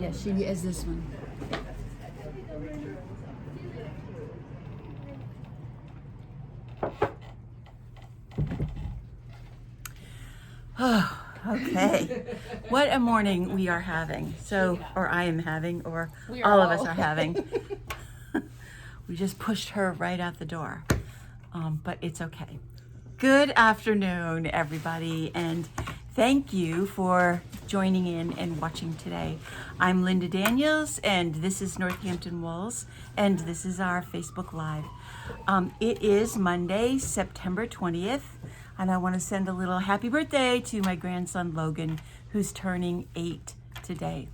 Yeah, she is this one. Oh, okay. What a morning we are having. So, or I am having, or all of us are having. We just pushed her right out the door, but it's okay. Good afternoon, everybody, and thank you for joining in and watching today. I'm Linda Daniels, and this is Northampton Wolves, and this is our Facebook Live. It is Monday, September 20th, and I want to send a little happy birthday to my grandson Logan, who's turning 8 today,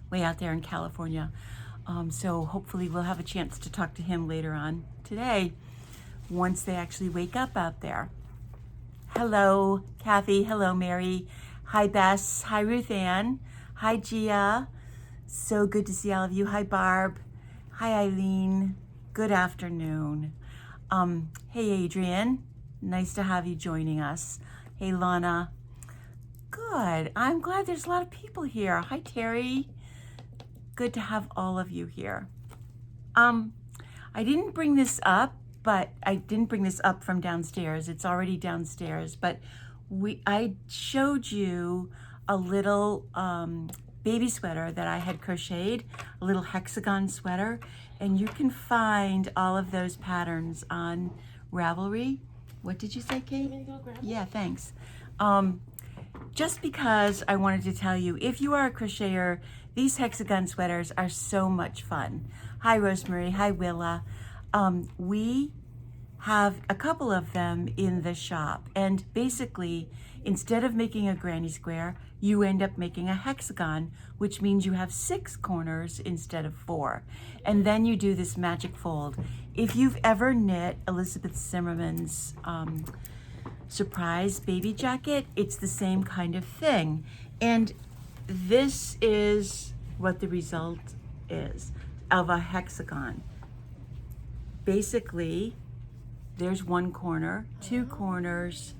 way out there in California. So hopefully we'll have a chance to talk to him later on today, once they actually wake up out there. Hello, Kathy. Hello, Mary. Hi, Bess. Hi, Ruth Ann. Hi, Gia. So good to see all of you. Hi, Barb. Hi, Eileen. Good afternoon. Hey, Adrian. Nice to have you joining us. Hey, Lana. Good. I'm glad there's a lot of people here. Hi, Terry. Good to have all of you here. I didn't bring this up, but I didn't bring this up from downstairs. It's already downstairs, but I showed you a little baby sweater that I had crocheted, a little hexagon sweater, and you can find all of those patterns on Ravelry. What did you say, Kate? Yeah, thanks. Just because I wanted to tell you, if you are a crocheter, these hexagon sweaters are so much fun. Hi, Rosemary. Hi, Willa. We have a couple of them in the shop, and basically, instead of making a granny square, you end up making a hexagon, which means you have 6 corners instead of 4. And then you do this magic fold. If you've ever knit Elizabeth Zimmerman's surprise baby jacket, it's the same kind of thing. And this is what the result is of a hexagon. Basically, there's 1 corner, 2 corners,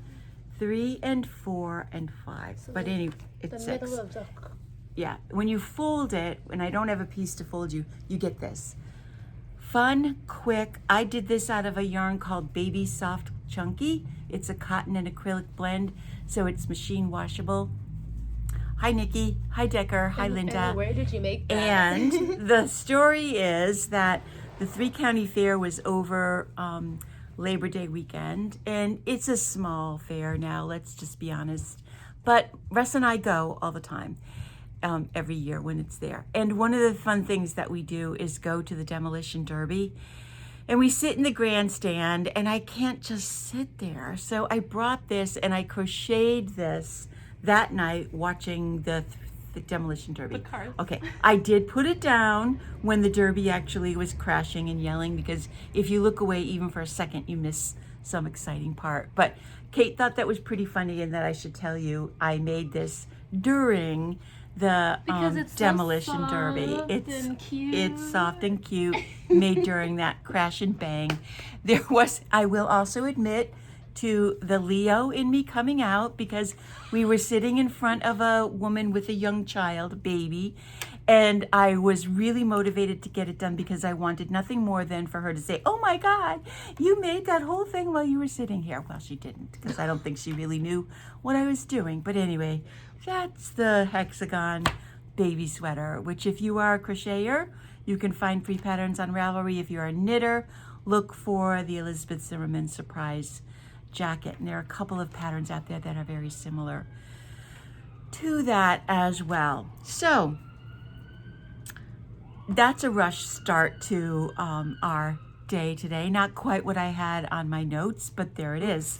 3 and 4 and 5. So but anyway, it's 6. Yeah, when you fold it, when I don't have a piece to fold you, you get this. Fun, quick. I did this out of a yarn called Baby Soft Chunky. It's a cotton and acrylic blend, so it's machine washable. Hi, Nikki. Hi, Decker. Hi, Linda. And where did you make that? And the story is that the 3-county fair was over Labor Day weekend, and it's a small fair now, let's just be honest. But Russ and I go all the time, every year when it's there. And one of the fun things that we do is go to the Demolition Derby. And we sit in the grandstand, and I can't just sit there. So I brought this, and I crocheted this that night watching the Demolition Derby. The cars. Okay, I did put it down when the Derby actually was crashing and yelling, because if you look away even for a second, you miss some exciting part. But Kate thought that was pretty funny, and that I should tell you I made this during the Demolition Derby. It's soft and cute, made during that crash and bang. There was, I will also admit, to the Leo in me coming out, because we were sitting in front of a woman with a young child, a baby, and I was really motivated to get it done because I wanted nothing more than for her to say, "Oh my God, you made that whole thing while you were sitting here." Well, she didn't, because I don't think she really knew what I was doing. But anyway, that's the hexagon baby sweater, which if you are a crocheter, you can find free patterns on Ravelry. If you're a knitter, look for the Elizabeth Zimmerman surprise jacket, and there are a couple of patterns out there that are very similar to that as well. So that's a rush start to our day today. Not quite what I had on my notes, but there it is.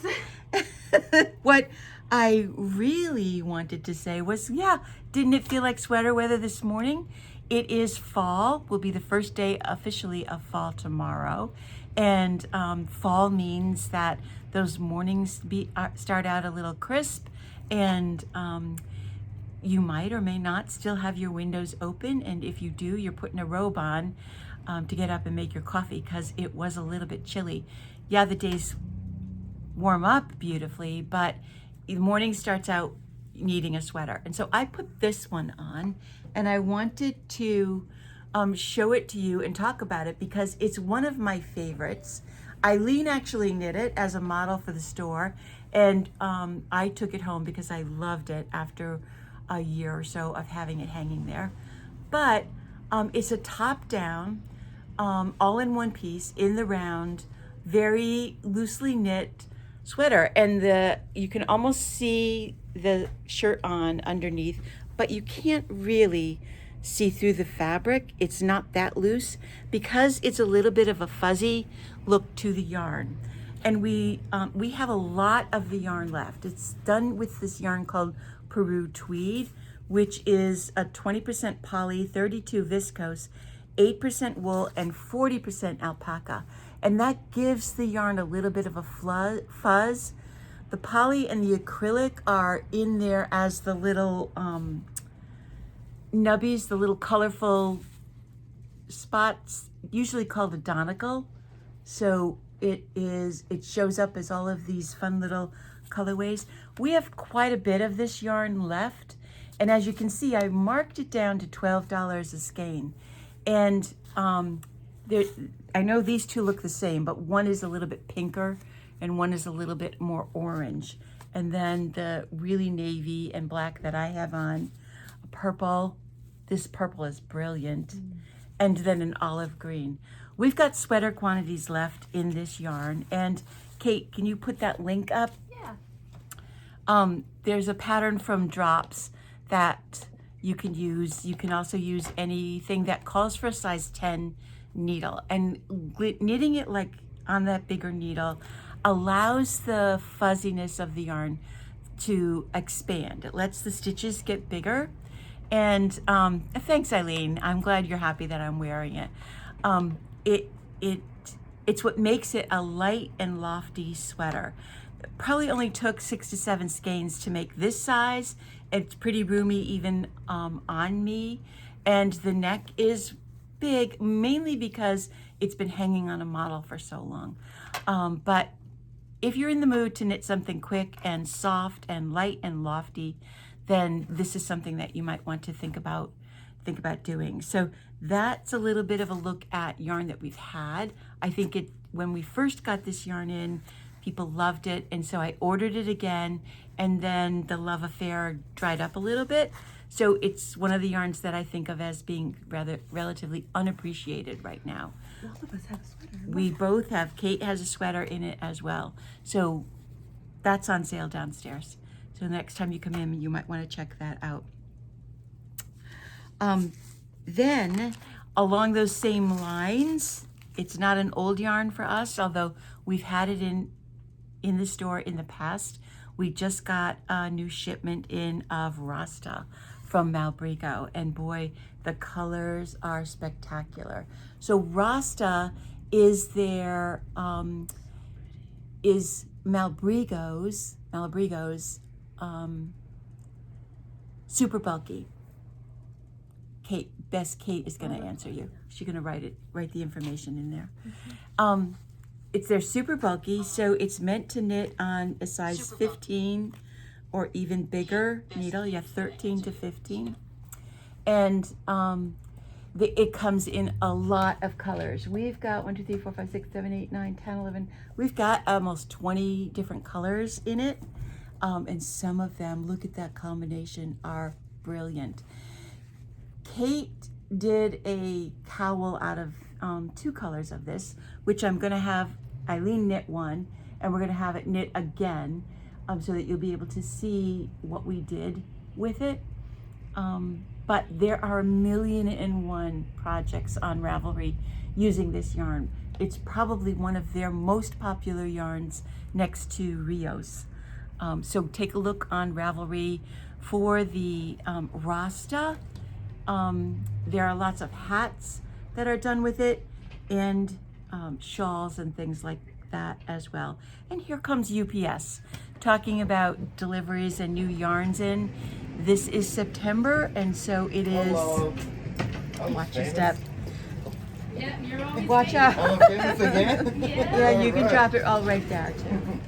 What I really wanted to say was, yeah, didn't it feel like sweater weather this morning? It is fall. Will be the first day officially of fall tomorrow. And fall means that those mornings start out a little crisp, and you might or may not still have your windows open. And if you do, you're putting a robe on to get up and make your coffee, because it was a little bit chilly. Yeah, the days warm up beautifully, but the morning starts out needing a sweater. And so I put this one on, and I wanted to show it to you and talk about it because it's one of my favorites. Eileen actually knit it as a model for the store, and I took it home because I loved it after a year or so of having it hanging there. But it's a top-down, all in one piece, in the round, very loosely knit sweater, and you can almost see the shirt on underneath, but you can't really see through the fabric. It's not that loose because it's a little bit of a fuzzy look to the yarn. And we have a lot of the yarn left. It's done with this yarn called Peru Tweed, which is a 20% poly, 32 viscose, 8% wool, and 40% alpaca. And that gives the yarn a little bit of a fuzz. The poly and the acrylic are in there as the little nubbies, the little colorful spots, usually called a donicle. So it shows up as all of these fun little colorways. We have quite a bit of this yarn left. And as you can see, I marked it down to $12 a skein. And I know these two look the same, but one is a little bit pinker and one is a little bit more orange. And then the really navy and black that I have on, purple, this purple is brilliant, and then an olive green. We've got sweater quantities left in this yarn. And Kate, can you put that link up? Yeah. There's a pattern from Drops that you can use. You can also use anything that calls for a size 10 needle, and knitting it like on that bigger needle allows the fuzziness of the yarn to expand. It lets the stitches get bigger. And thanks, Eileen. I'm glad you're happy that I'm wearing it. It's what makes it a light and lofty sweater. It probably only took 6 to 7 skeins to make this size. It's pretty roomy even on me, and the neck is big mainly because it's been hanging on a model for so long. But if you're in the mood to knit something quick and soft and light and lofty, then this is something that you might want to think about doing. So that's a little bit of a look at yarn that we've had. I think when we first got this yarn in, people loved it, and so I ordered it again, and then the love affair dried up a little bit. So it's one of the yarns that I think of as being relatively unappreciated right now. All of us have a sweater. We both have. Kate has a sweater in it as well. So that's on sale downstairs. So next time you come in, you might want to check that out. Then along those same lines, it's not an old yarn for us, although we've had it in the store in the past. We just got a new shipment in of Rasta from Malbrigo, and boy, the colors are spectacular. So Rasta is their is Malbrigo's super bulky. Kate is going to answer you. She's going to write the information in there. Mm-hmm. It's their super bulky, so it's meant to knit on a size 15 or even bigger needle. Yeah, 13 to 15. And it comes in a lot of colors. We've got 1, 2, 3, 4, 5, 6, 7, 8, 9, 10, 11. We've got almost 20 different colors in it. And some of them, look at that combination, are brilliant. Kate did a cowl out of 2 colors of this, which I'm going to have Eileen knit one, and we're going to have it knit again, so that you'll be able to see what we did with it. But there are 1,000,001 projects on Ravelry using this yarn. It's probably one of their most popular yarns next to Rios. So take a look on Ravelry for the Rasta. There are lots of hats that are done with it, and shawls and things like that as well. And here comes UPS talking about deliveries and new yarns in. This is September, and so it is. Hello. Watch your step. Yeah, you're always Watch out. Oh, famous again? Yeah, you can drop it all right there too.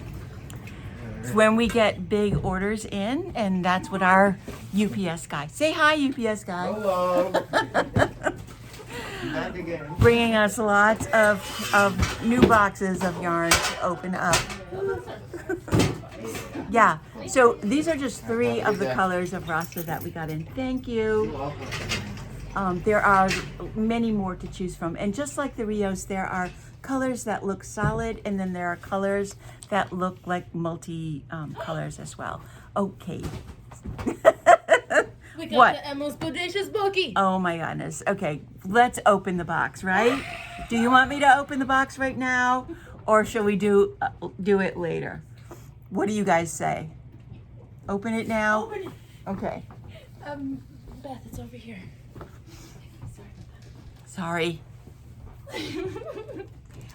It's when we get big orders in, and that's what our UPS guy. Say hi, UPS guy. Hello. Back again. Bringing us lots of new boxes of yarn to open up. Yeah, so these are just 3 of the colors of Rasta that we got in. Thank you. There are many more to choose from. And just like the Rios, there are colors that look solid, and then there are colors that look like multi colors as well. Okay. We got What? the Emma's Bodacious Bulky. Oh my goodness. Okay, let's open the box, right? Do you want me to open the box right now, or shall we do it later? What do you guys say? Open it now? Open it. Okay. Beth, it's over here. Sorry.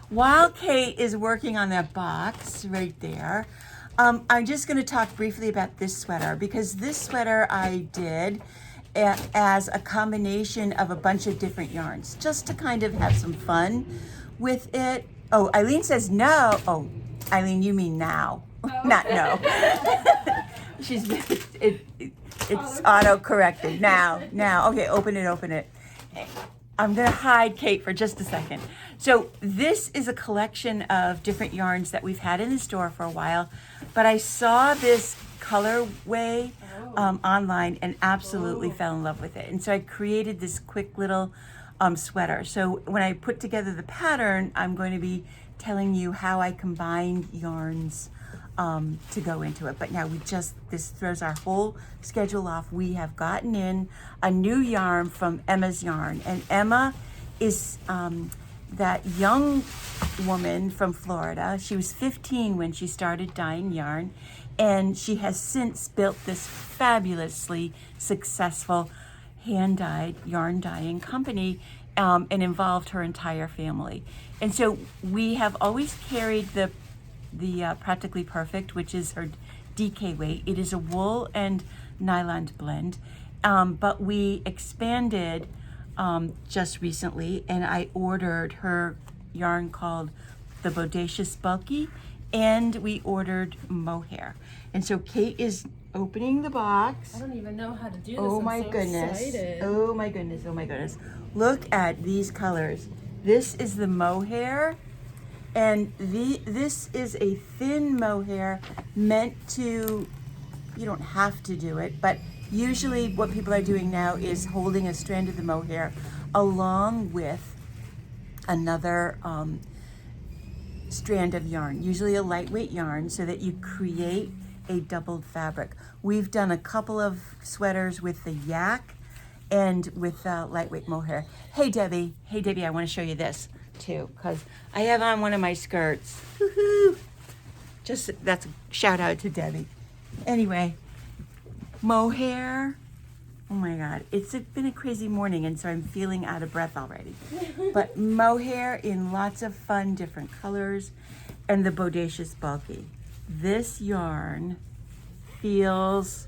While Kate is working on that box right there, I'm just going to talk briefly about this sweater, because this sweater I did as a combination of a bunch of different yarns, just to kind of have some fun with it. Oh, Eileen says no. Oh, Eileen, you mean now, not no. It's auto-corrected. Now. Okay, open it. I'm gonna hide Kate for just a second. So this is a collection of different yarns that we've had in the store for a while, but I saw this colorway online and absolutely fell in love with it. And so I created this quick little sweater. So when I put together the pattern, I'm going to be telling you how I combined yarns to go into it. But now this throws our whole schedule off. We have gotten in a new yarn from Emma's Yarn, and Emma is that young woman from Florida. She was 15 when she started dyeing yarn, and she has since built this fabulously successful hand-dyed yarn dyeing company, and involved her entire family. And so we have always carried the Practically Perfect, which is her DK weight. It is a wool and nylon blend, but we expanded just recently, and I ordered her yarn called the Bodacious Bulky, and we ordered mohair. And so Kate is opening the box. I don't even know how to do this. Oh I'm my so goodness. excited. Oh my goodness. Look at these colors. This is the mohair, and this is a thin mohair meant to, you don't have to do it, but usually what people are doing now is holding a strand of the mohair along with another strand of yarn, usually a lightweight yarn, so that you create a doubled fabric. We've done a couple of sweaters with the yak and with lightweight mohair. Hey Debbie, I want to show you this too, because I have on one of my skirts. Woohoo! Just that's a shout out to Debbie. Anyway, mohair. Oh my God, it's been a crazy morning, and so I'm feeling out of breath already. But mohair in lots of fun, different colors, and the Bodacious Bulky. This yarn feels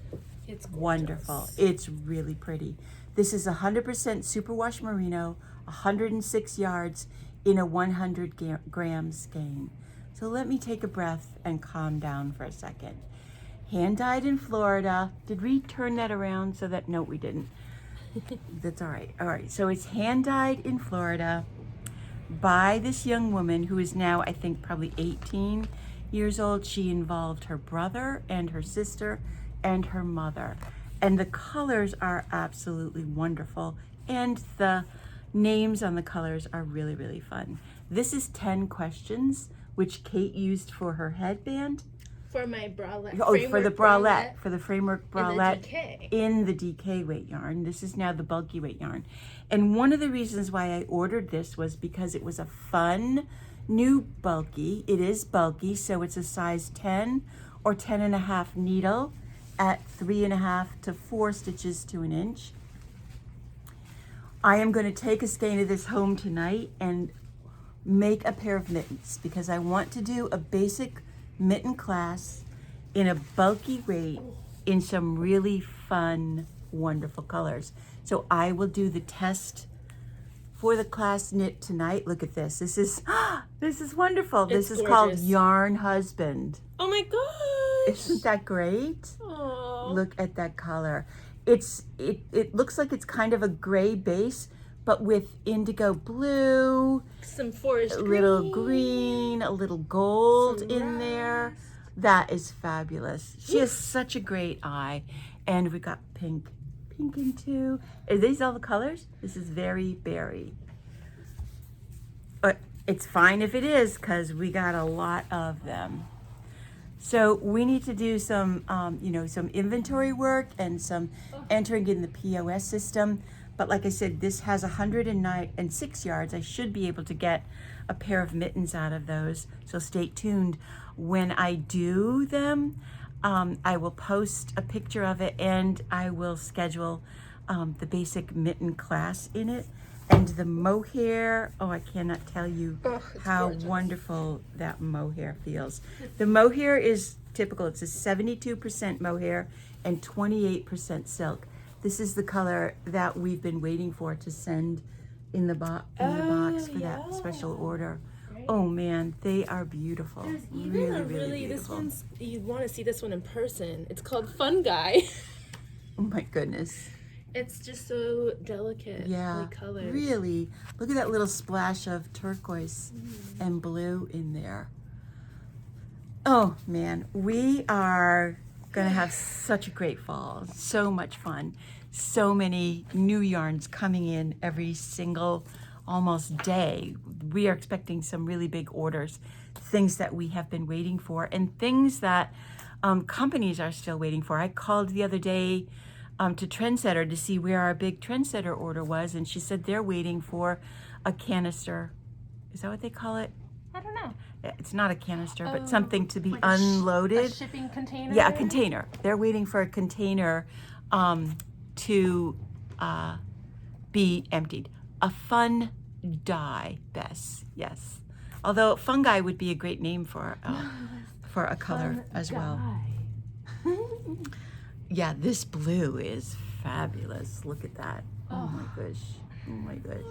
wonderful. It's really pretty. This is 100% superwash merino, 106 yards in a 100 gram skein. So let me take a breath and calm down for a second. Hand dyed in Florida. Did we turn that around so that, no, we didn't. That's all right. All right, so it's hand dyed in Florida by this young woman who is now, I think, probably 18 years old. She involved her brother and her sister and her mother. And the colors are absolutely wonderful. And the names on the colors are really, really fun. This is 10 questions, which Kate used for her headband. For my bralette. Oh, for the bralette, for the framework bralette In in the DK weight yarn. This is now the bulky weight yarn. And one of the reasons why I ordered this was because it was a fun new bulky. It is bulky, so it's a size 10 or 10.5 needle at 3.5 to 4 stitches to an inch. I am going to take a skein of this home tonight and make a pair of mittens, because I want to do a basic mitten class in a bulky weight in some really fun, wonderful colors. So I will do the test for the class knit tonight. Look at this. This is wonderful. This is called gorgeous. Yarn Husband. Oh my God. Isn't that great? Oh. Look at that color. It looks like it's kind of a gray base, but with indigo blue, Some forest a green. little green, a little gold Some in there. rust. That is fabulous. She has such a great eye. And we got pink in too. Are these all the colors? This is very berry. But it's fine if it is, because we got a lot of them. So we need to do some, some inventory work and some entering in the POS system. But like I said, this has 106 yards. I should be able to get a pair of mittens out of those. So stay tuned. When I do them, I will post a picture of it, and I will schedule the basic mitten class in it. And the mohair, oh, I cannot tell you how wonderful that mohair feels. The mohair is typical. It's a 72% mohair and 28% silk. This is the color that we've been waiting for to send in the box for that special order. Oh man, they are beautiful. There's even really, a really this beautiful. one's, you want to see this one in person. It's called Fun Guy. Oh my goodness. It's just so delicate. Yeah, colored. really. Look at that little splash of turquoise and blue in there. Oh man, we are gonna have such a great fall. So much fun. So many new yarns coming in every single almost day. We are expecting some really big orders, things that we have been waiting for, and things that companies are still waiting for. I called the other day to Trendsetter to see where our big Trendsetter order was, and she said they're waiting for a canister. Is that what they call it? I don't know. It's not a canister, but something to be unloaded. A shipping container? Yeah, a container. They're waiting for a container to be emptied. A fun dye, Bess. Yes. Although fungi would be a great name for a color as well. Yeah, this blue is fabulous. Look at that. Oh my gosh. Oh my gosh.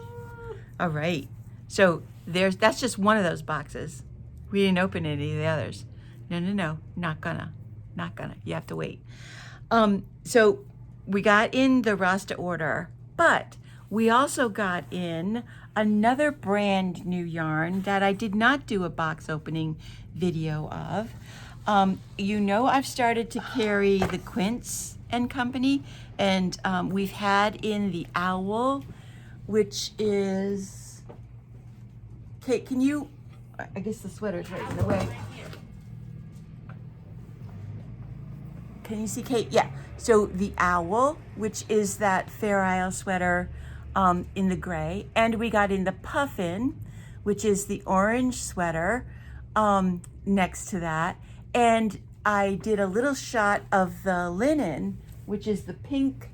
All right. So that's just one of those boxes. We didn't open any of the others. No. Not gonna. You have to wait. So we got in the Rasta order, but we also got in another brand new yarn that I did not do a box opening video of. I've started to carry the Quince and Company, and we've had in the Owl, which is, Kate, can you, I guess the sweater's right in the way. Can you see, Kate? Yeah. So the Owl, which is that Fair Isle sweater in the gray, and we got in the Puffin, which is the orange sweater next to that. And I did a little shot of the linen, which is the pink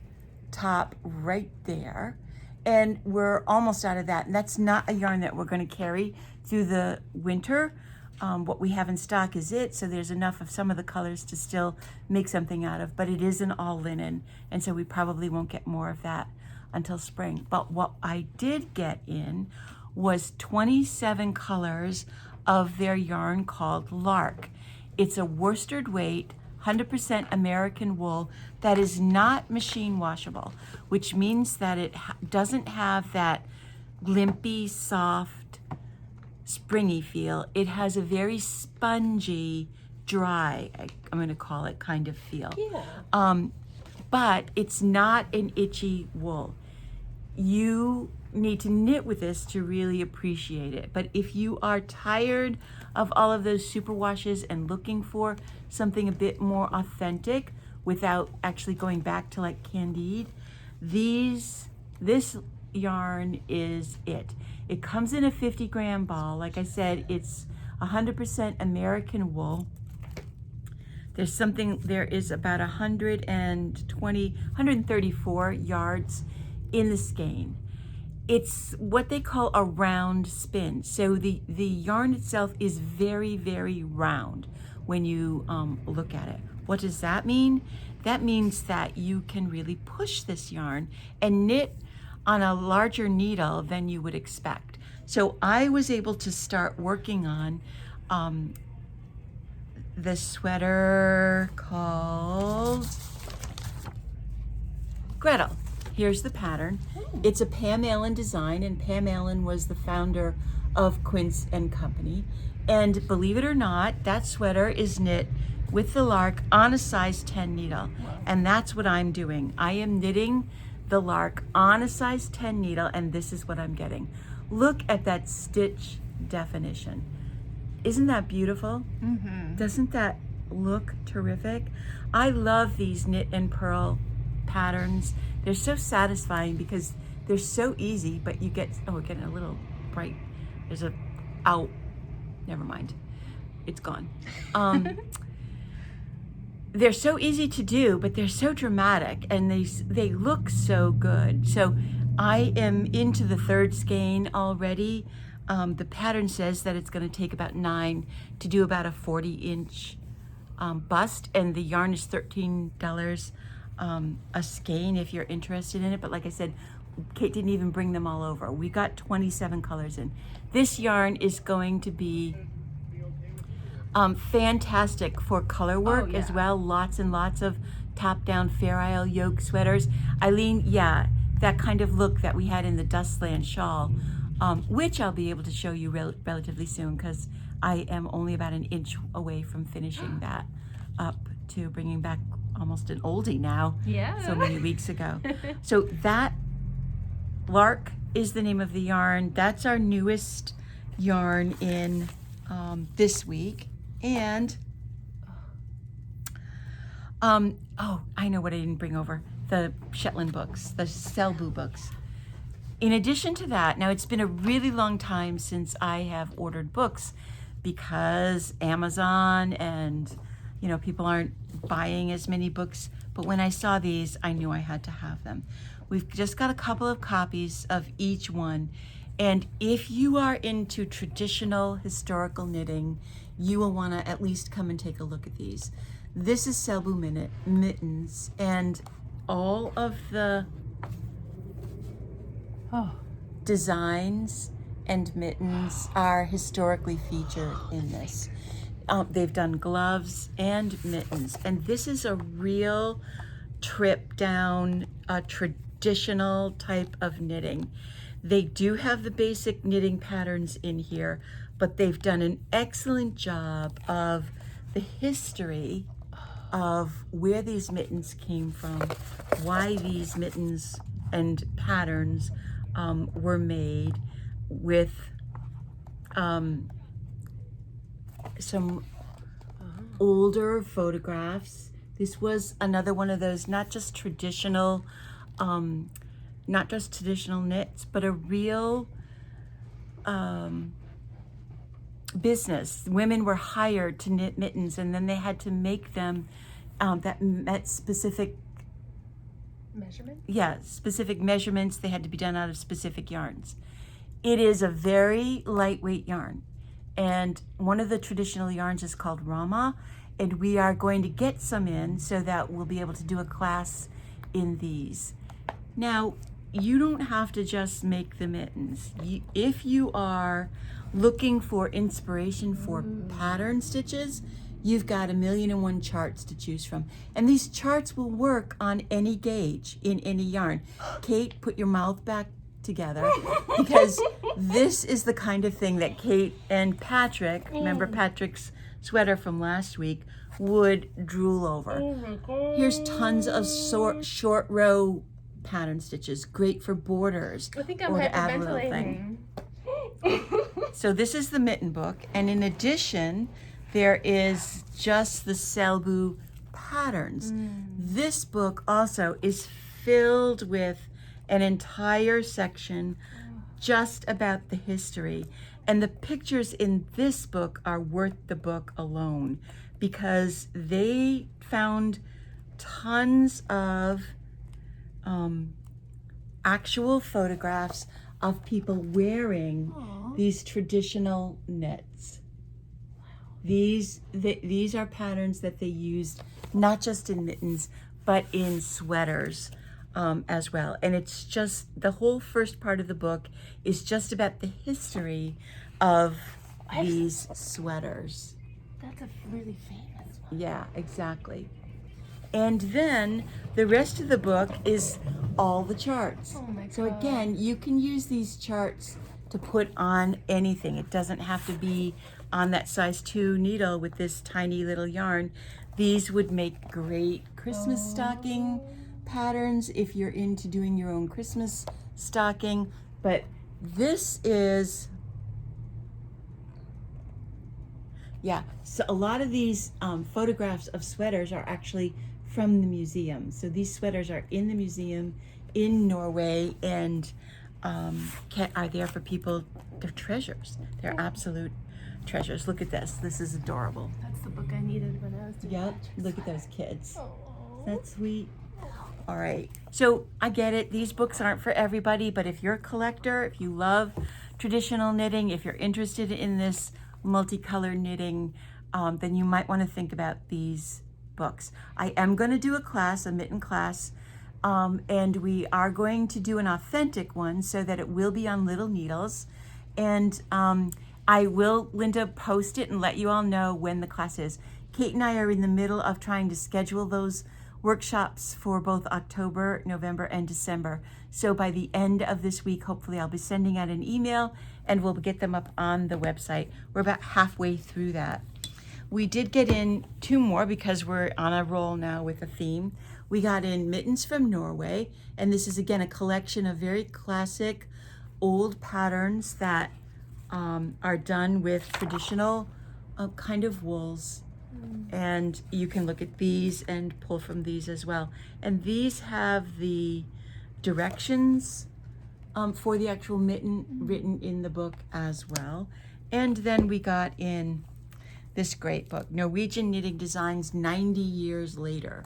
top right there. And we're almost out of that. And that's not a yarn that we're going to carry through the winter. What we have in stock is it. So there's enough of some of the colors to still make something out of. But it is an all linen. And so we probably won't get more of that until spring. But what I did get in was 27 colors of their yarn called Lark. It's a worsted weight, 100% American wool that is not machine washable, which means that it doesn't have that limpy, soft, springy feel. It has a very spongy, dry, I'm going to call it, kind of feel. Yeah. But it's not an itchy wool. You need to knit with this to really appreciate it. But if you are tired of all of those superwashes and looking for something a bit more authentic without actually going back to like Candide, this yarn is it. It comes in a 50-gram ball. Like I said, it's 100% American wool. There is about 134 yards in the skein. It's what they call a round spin. So the yarn itself is very, very round when you look at it. What does that mean? That means that you can really push this yarn and knit on a larger needle than you would expect. So I was able to start working on the sweater called Gretel. Here's the pattern. It's a Pam Allen design, and Pam Allen was the founder of Quince and Company. And believe it or not, that sweater is knit with the Lark on a size 10 needle. And that's what I'm doing. I am knitting the Lark on a size 10 needle, and this is what I'm getting. Look at that stitch definition. Isn't that beautiful? Mm-hmm. Doesn't that look terrific? I love these knit and purl patterns. They're so satisfying because they're so easy, but you get, oh, we're getting a little bright. There's a, ow, never mind. It's gone. They're so easy to do, but they're so dramatic, and they look so good. So I am into the third skein already. The pattern says that it's going to take about 9 to do about a 40-inch bust, and the yarn is $13 a skein if you're interested in it. But like I said, Kate didn't even bring them all over. We got 27 colors in. This yarn is going to be fantastic for color work as well. Lots and lots of top-down Fair Isle yoke sweaters. Eileen, yeah, that kind of look that we had in the Dustland shawl, which I'll be able to show you relatively soon because I am only about an inch away from finishing that up to bringing back almost an oldie now. Yeah. So many weeks ago. So that Lark is the name of the yarn. That's our newest yarn in this week. And oh, I know what I didn't bring over. The Shetland books, the Selbu books. In addition to that, now it's been a really long time since I have ordered books because Amazon and, you know, people aren't buying as many books. But when I saw these, I knew I had to have them. We've just got a couple of copies of each one. And if you are into traditional historical knitting, you will want to at least come and take a look at these. This is Selbu mittens, and all of the designs and mittens are historically featured in this. They've done gloves and mittens, and this is a real trip down a traditional type of knitting. They do have the basic knitting patterns in here, but they've done an excellent job of the history of where these mittens came from, why these mittens and patterns were made, with some older photographs. This was another one of those not just traditional knits, but a real business. Women were hired to knit mittens, and then they had to make them that met specific specific measurements. They had to be done out of specific yarns. It is a very lightweight yarn, and one of the traditional yarns is called Rama, and we are going to get some in so that we'll be able to do a class in these. Now, you don't have to just make the mittens. If you are looking for inspiration for pattern stitches, you've got 1,000,001 charts to choose from. And these charts will work on any gauge in any yarn. Kate, put your mouth back together, because this is the kind of thing that Kate and Patrick, remember Patrick's sweater from last week, would drool over. Oh my God. Here's tons of short row pattern stitches, great for borders. I think I'm or to add a little thing. So this is the mitten book, and in addition, there is just the Selbu patterns. This book also is filled with an entire section just about the history. And the pictures in this book are worth the book alone, because they found tons of actual photographs of people wearing these traditional knits. These are patterns that they used not just in mittens, but in sweaters as well. And it's just, the whole first part of the book is just about the history of these sweaters. That's a really famous one. Yeah, exactly. And then the rest of the book is all the charts. Oh my So God. again, you can use these charts to put on anything. It doesn't have to be on that size 2 needle with this tiny little yarn. These would make great Christmas stocking patterns if you're into doing your own Christmas stocking. But this is, yeah, so a lot of these photographs of sweaters are actually from the museum. So these sweaters are in the museum in Norway and are there for people. They're treasures. They're absolute treasures. Look at this. This is adorable. That's the book I needed when I was doing Yep, Patrick's look at wedding. those kids. Oh. That's sweet. All right. So I get it. These books aren't for everybody, but if you're a collector, if you love traditional knitting, if you're interested in this multicolor knitting, then you might want to think about these books. I am going to do a class, a mitten class, and we are going to do an authentic one so that it will be on little needles. And I will, Linda, post it and let you all know when the class is. Kate and I are in the middle of trying to schedule those workshops for both October, November, and December. So by the end of this week, hopefully I'll be sending out an email and we'll get them up on the website. We're about halfway through that. We did get in 2 more because we're on a roll now with a theme. We got in Mittens from Norway, and this is again a collection of very classic old patterns that are done with traditional kind of wools. And you can look at these and pull from these as well. And these have the directions for the actual mitten written in the book as well. And then we got in this great book, Norwegian Knitting Designs 90 Years Later.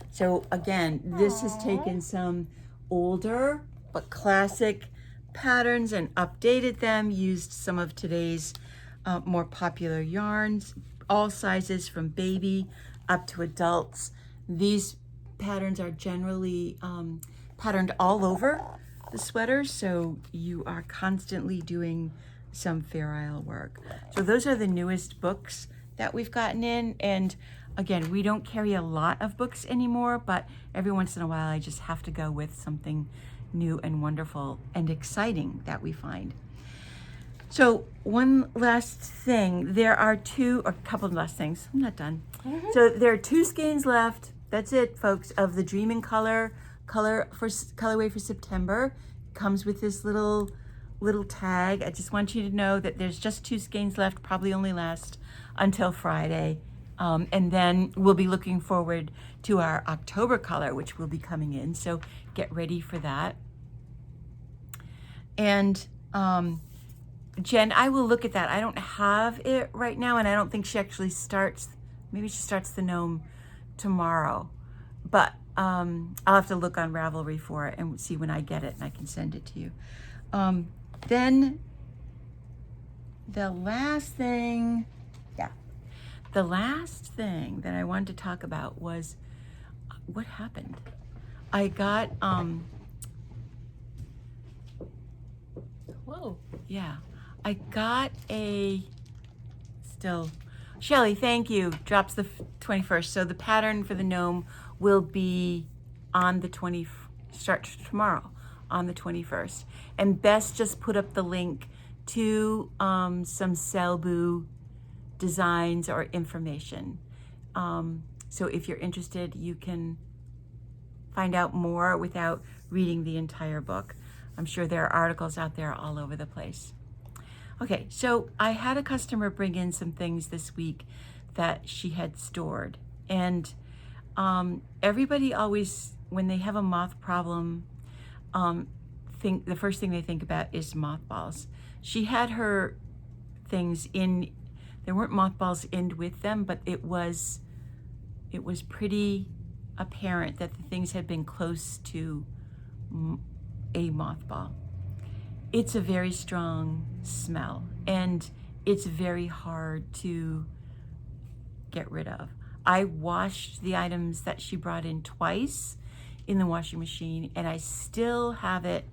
So again, this has taken some older but classic patterns and updated them, used some of today's more popular yarns, all sizes from baby up to adults. These patterns are generally patterned all over the sweaters, so you are constantly doing some Fair Isle work. So those are the newest books that we've gotten in, and again, we don't carry a lot of books anymore, but every once in a while I just have to go with something new and wonderful and exciting that we find. So one last thing, there are a couple of last things. I'm not done. So there are 2 skeins left. That's it, folks, of the Dream in colorway for September. Comes with this little tag. I just want you to know that there's just 2 skeins left, probably only last until Friday. And then we'll be looking forward to our October color, which will be coming in. So get ready for that. And Jen, I will look at that. I don't have it right now, and I don't think she actually starts. Maybe she starts the gnome tomorrow. But I'll have to look on Ravelry for it and see when I get it, and I can send it to you. Then the last thing that I wanted to talk about was what happened. I got, Whoa. yeah, I got Shelly, thank you, drops the 21st. So the pattern for the gnome will be on the start tomorrow on the 21st. And Bess just put up the link to some Selbu designs or information. So if you're interested, you can find out more without reading the entire book. I'm sure there are articles out there all over the place. Okay, so I had a customer bring in some things this week that she had stored. And everybody always, when they have a moth problem, the first thing they think about is mothballs. She had her things in, there weren't mothballs in with them, but it was pretty apparent that the things had been close to a mothball. It's a very strong smell, and it's very hard to get rid of. I washed the items that she brought in twice in the washing machine, and I still have it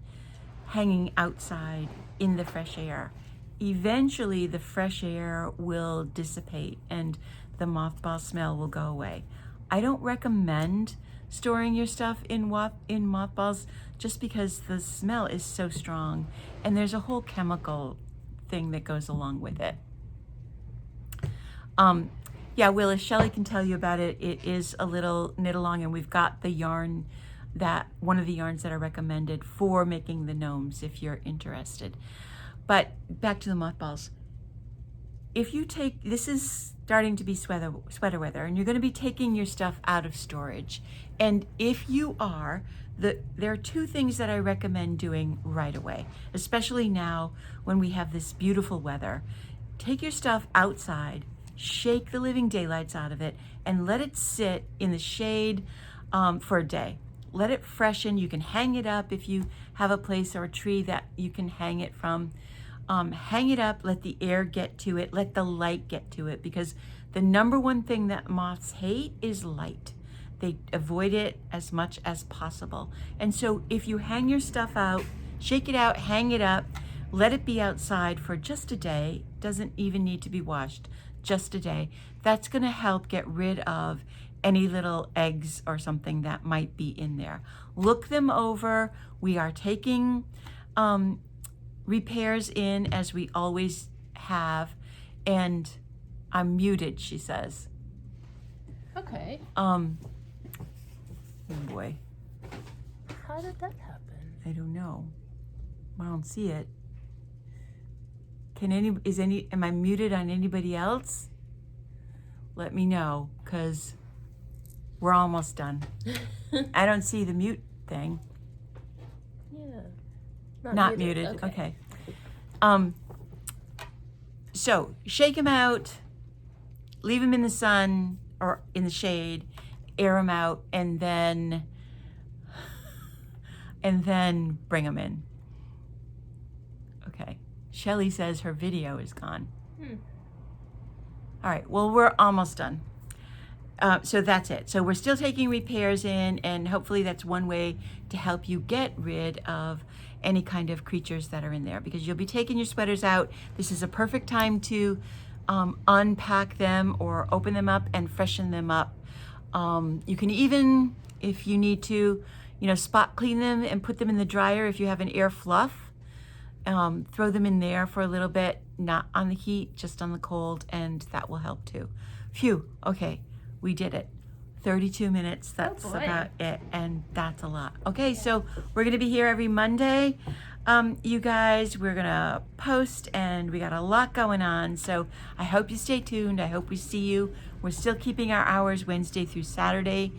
hanging outside in the fresh air. eventually the fresh air will dissipate and the mothball smell will go away. I don't recommend storing your stuff in mothballs just because the smell is so strong and there's a whole chemical thing that goes along with it. Yeah, Willis, Shelley can tell you about it. It is a little knit along, and we've got the yarn, that one of the yarns that are recommended for making the gnomes if you're interested. But back to the mothballs. If you take, this is starting to be sweater weather, and you're going to be taking your stuff out of storage. And if you are, there are two things that I recommend doing right away, especially now when we have this beautiful weather. Take your stuff outside, shake the living daylights out of it, and let it sit in the shade for a day. Let it freshen. You can hang it up if you have a place or a tree that you can hang it from. Hang it up, let the air get to it, let the light get to it, because the number one thing that moths hate is light. They avoid it as much as possible. And so if you hang your stuff out, shake it out, hang it up, let it be outside for just a day, doesn't even need to be washed, just a day, that's gonna help get rid of any little eggs or something that might be in there. Look them over. We are taking repairs in as we always have, and I'm muted, she says. Okay. Oh boy, How did that happen? I don't know. I don't see it. Am I muted on anybody else? Let me know, because we're almost done. I don't see the mute thing. Yeah. Not muted. Okay. So shake them out, leave them in the sun or in the shade, air them out, and then bring them in. Okay. Shelley says her video is gone. All right. Well, we're almost done. So that's it. So we're still taking repairs in, and hopefully that's one way to help you get rid of any kind of creatures that are in there, because you'll be taking your sweaters out. This is a perfect time to unpack them or open them up and freshen them up. You can even, if you need to, spot clean them and put them in the dryer if you have an air fluff. Throw them in there for a little bit, not on the heat, just on the cold, and that will help too. Phew, okay, we did it. 32 minutes, that's about it, and that's a lot. Okay, so we're gonna be here every Monday. You guys, we're gonna post, and we got a lot going on, so I hope you stay tuned. I hope we see you. We're still keeping our hours Wednesday through Saturday.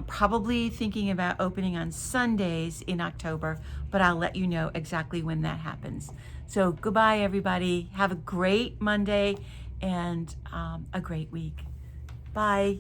Probably thinking about opening on Sundays in October, but I'll let you know exactly when that happens. So goodbye, everybody. Have a great Monday and a great week. Bye.